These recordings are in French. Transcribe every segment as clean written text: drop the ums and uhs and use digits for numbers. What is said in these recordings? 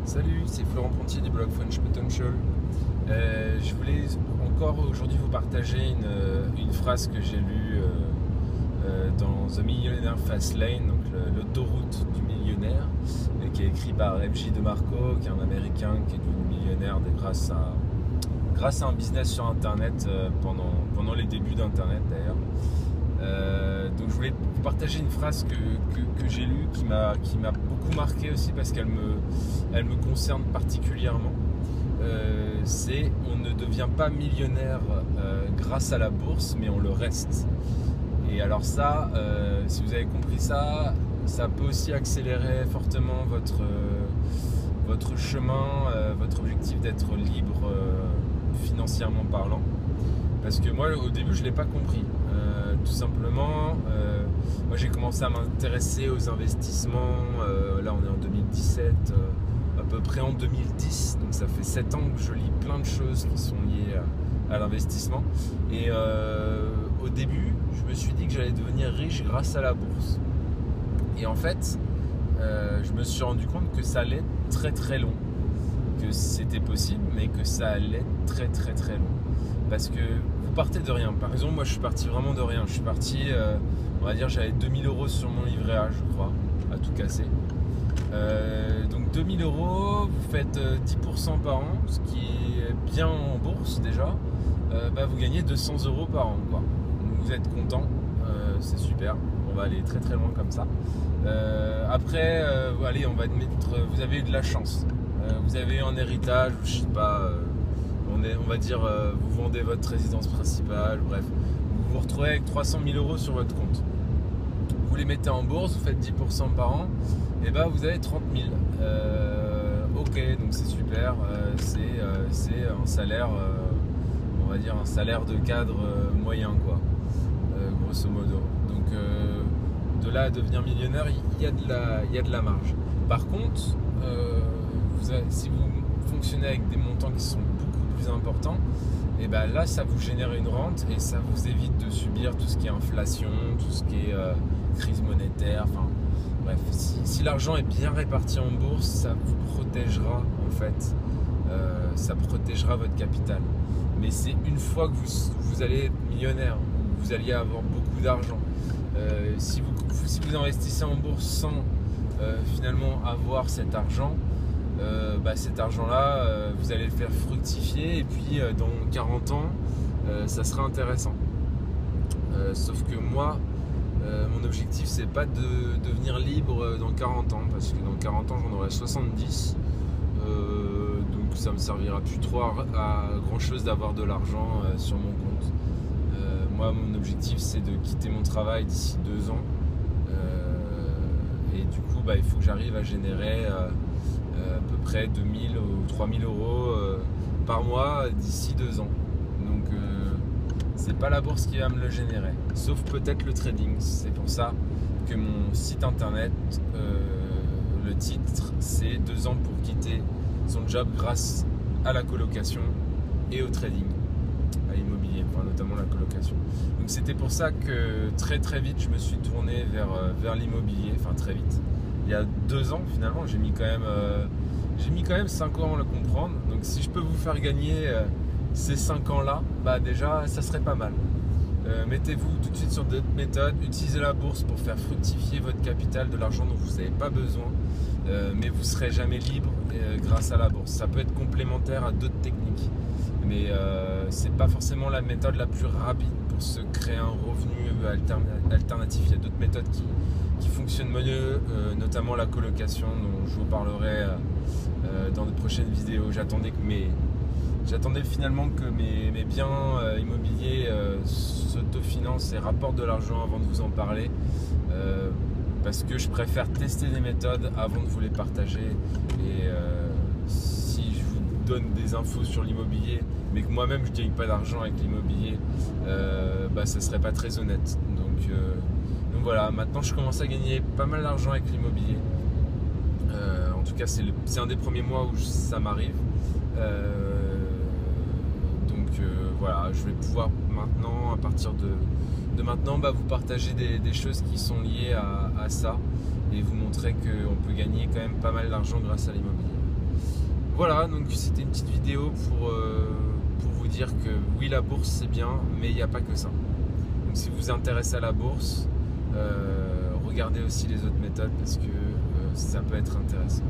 Salut, c'est Florent Pontier du blog French Potential. Je voulais encore aujourd'hui vous partager une phrase que j'ai lue dans The Millionaire Fast Lane, donc l'autoroute du millionnaire, et qui est écrit par MJ DeMarco, qui est un Américain qui est devenu millionnaire grâce à un business sur Internet pendant les débuts d'Internet d'ailleurs. Donc je voulais vous partager une phrase que j'ai lue qui m'a beaucoup marqué aussi parce qu'elle me concerne particulièrement. C'est: on ne devient pas millionnaire grâce à la bourse, mais on le reste. Et alors ça, si vous avez compris ça, ça peut aussi accélérer fortement votre chemin, votre objectif d'être libre financièrement parlant. Parce que moi, au début, je ne l'ai pas compris. Tout simplement, moi j'ai commencé à m'intéresser aux investissements. Là, on est en 2017, à peu près en 2010. Donc ça fait 7 ans que je lis plein de choses qui sont liées à l'investissement. Et au début, je me suis dit que j'allais devenir riche grâce à la bourse. Et en fait, je me suis rendu compte que ça allait être très très long. Que c'était possible, mais que ça allait être très très très long. Parce que vous partez de rien. Par exemple, moi je suis parti vraiment de rien. Je suis parti, on va dire, j'avais 2000 € sur mon livret A, je crois, à tout casser. Donc 2000 €, vous faites 10% par an, ce qui est bien en bourse déjà. Vous gagnez 200 € par an, quoi. Donc vous êtes content, c'est super. On va aller très très loin comme ça. Après, allez, on va admettre, vous avez eu de la chance. Vous avez eu un héritage, je sais pas. On va dire, vous vendez votre résidence principale, bref, vous vous retrouvez avec 300 000 € sur votre compte. Vous les mettez en bourse, vous faites 10% par an, et vous avez 30 000. Ok, donc c'est super, c'est un salaire, on va dire un salaire de cadre moyen, quoi, grosso modo. Donc de là à devenir millionnaire, il y a de la marge. Par contre, si vous fonctionnez avec des montants qui sont beaucoup plus importants, et là ça vous génère une rente et ça vous évite de subir tout ce qui est inflation, tout ce qui est crise monétaire, enfin bref, si l'argent est bien réparti en bourse, ça vous protégera en fait, ça protégera votre capital. Mais c'est une fois que vous allez être millionnaire, vous alliez avoir beaucoup d'argent, si vous investissez en bourse sans finalement avoir cet argent, cet argent-là, vous allez le faire fructifier et puis dans 40 ans, ça sera intéressant. Sauf que moi, mon objectif, c'est pas de devenir libre dans 40 ans, parce que dans 40 ans, j'en aurai 70. Donc ça me servira plus trop à grand-chose d'avoir de l'argent sur mon compte. Moi, mon objectif, c'est de quitter mon travail d'ici 2 ans. Et du coup, il faut que j'arrive à générer à peu près 2000 ou 3000 € par mois d'ici 2 ans. Donc c'est pas la bourse qui va me le générer, sauf peut-être le trading. C'est pour ça que mon site internet, le titre, c'est 2 ans pour quitter son job grâce à la colocation et au trading, à l'immobilier, notamment la colocation. Donc c'était pour ça que très très vite je me suis tourné vers l'immobilier, très vite. Il y a 2 ans finalement, j'ai mis quand même 5 ans à le comprendre. Donc si je peux vous faire gagner ces 5 ans-là, déjà ça serait pas mal. Mettez-vous tout de suite sur d'autres méthodes, utilisez la bourse pour faire fructifier votre capital, de l'argent dont vous n'avez pas besoin, mais vous ne serez jamais libre grâce à la bourse. Ça peut être complémentaire à d'autres techniques, mais c'est pas forcément la méthode la plus rapide pour se créer un revenu alternatif. Il y a d'autres méthodes qui fonctionnent mieux, notamment la colocation, dont je vous parlerai dans de prochaines vidéos. J'attendais finalement que mes biens immobiliers s'autofinancent et rapportent de l'argent avant de vous en parler, parce que je préfère tester des méthodes avant de vous les partager. Et si je vous donne des infos sur l'immobilier mais que moi-même je ne gagne pas d'argent avec l'immobilier, ça serait pas très honnête. Donc voilà, maintenant je commence à gagner pas mal d'argent avec l'immobilier. En tout cas c'est un des premiers mois où ça m'arrive. Voilà, je vais pouvoir maintenant, à partir de maintenant, vous partager des choses qui sont liées à ça et vous montrer qu'on peut gagner quand même pas mal d'argent grâce à l'immobilier. Voilà, donc c'était une petite vidéo pour vous dire que oui, la bourse c'est bien, mais il n'y a pas que ça. Donc si vous vous intéressez à la bourse, regardez aussi les autres méthodes parce que ça peut être intéressant.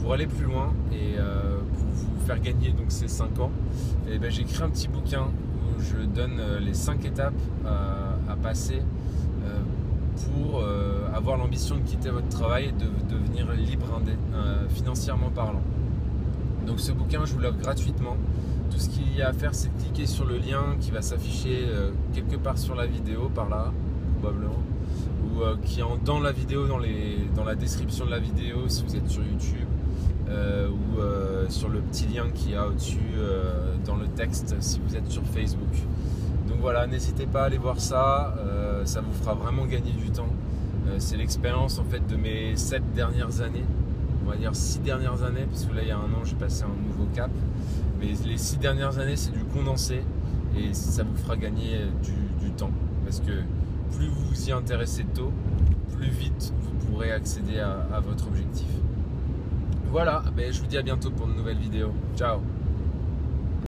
Pour aller plus loin et pour vous faire gagner donc ces 5 ans, j'ai écrit un petit bouquin où je donne les 5 étapes à passer pour avoir l'ambition de quitter votre travail et de devenir libre financièrement parlant. Donc ce bouquin, je vous l'offre gratuitement. Tout ce qu'il y a à faire, c'est de cliquer sur le lien qui va s'afficher quelque part sur la vidéo, par là, probablement, ou qui est dans la vidéo, dans la description de la vidéo, si vous êtes sur YouTube, ou sur le petit lien qu'il y a au-dessus dans le texte, si vous êtes sur Facebook. Donc voilà, n'hésitez pas à aller voir ça, ça vous fera vraiment gagner du temps. C'est l'expérience en fait de mes 7 dernières années. On va dire 6 dernières années, parce que là il y a un an j'ai passé un nouveau cap, mais les 6 dernières années c'est du condensé et ça vous fera gagner du temps, parce que plus vous vous y intéressez tôt, plus vite vous pourrez accéder à votre objectif. Voilà, je vous dis à bientôt pour une nouvelle vidéo. Ciao.